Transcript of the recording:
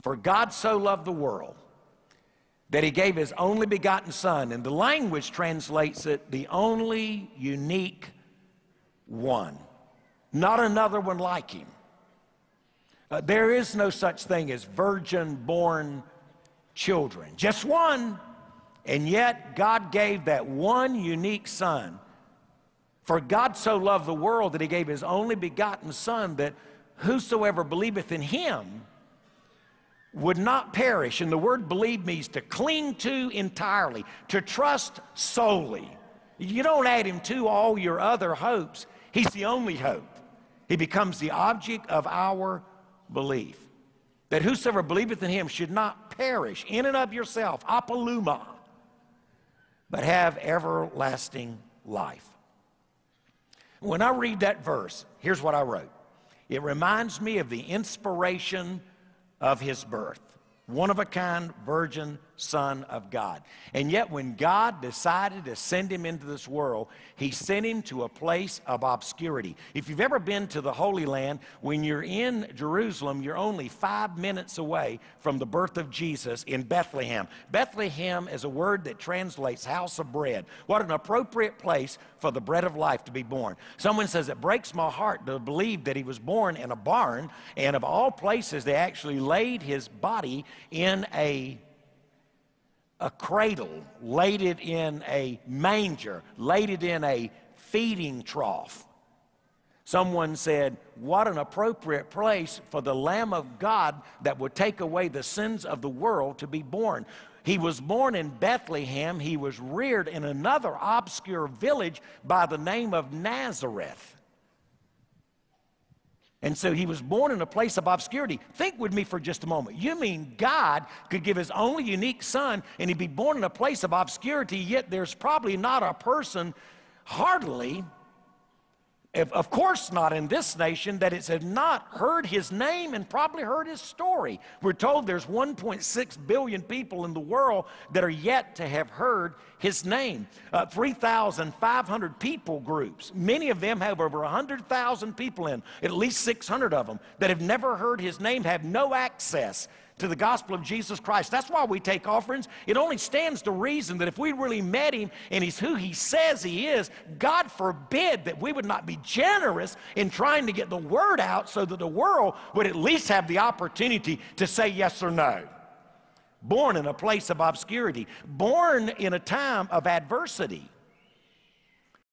For God so loved the world that he gave his only begotten Son. And the language translates it, the only unique one. Not another one like him. There is no such thing as virgin-born children. Just one. And yet God gave that one unique Son. For God so loved the world that he gave his only begotten Son, that whosoever believeth in him would not perish. And the word believe means to cling to entirely, to trust solely. You don't add him to all your other hopes. He's the only hope. He becomes the object of our belief. That whosoever believeth in him should not perish in and of yourself, apoluma, but have everlasting life. When I read that verse, here's what I wrote. It reminds me of the inspiration of his birth. One-of-a-kind virgin Son of God. And yet when God decided to send him into this world, he sent him to a place of obscurity. If you've ever been to the Holy Land, when you're in Jerusalem, you're only 5 minutes away from the birth of Jesus in Bethlehem. Bethlehem is a word that translates house of bread. What an appropriate place for the bread of life to be born. Someone says, it breaks my heart to believe that he was born in a barn, and of all places, they actually laid his body in a cradle, laid it in a manger, laid it in a feeding trough. Someone said, what an appropriate place for the Lamb of God that would take away the sins of the world to be born. He was born in Bethlehem. He was reared in another obscure village by the name of Nazareth. And so he was born in a place of obscurity. Think with me for just a moment. You mean God could give his only unique Son and he'd be born in a place of obscurity, yet there's probably not a person, hardly, of course not in this nation, that has not heard his name and probably heard his story. We're told there's 1.6 billion people in the world that are yet to have heard his name. 3,500 people groups. Many of them have over 100,000 people in, at least 600 of them, that have never heard his name, have no access to the gospel of Jesus Christ. That's why we take offerings. It only stands to reason that if we really met him and he's who he says he is, God forbid that we would not be generous in trying to get the word out so that the world would at least have the opportunity to say yes or no. Born in a place of obscurity, born in a time of adversity.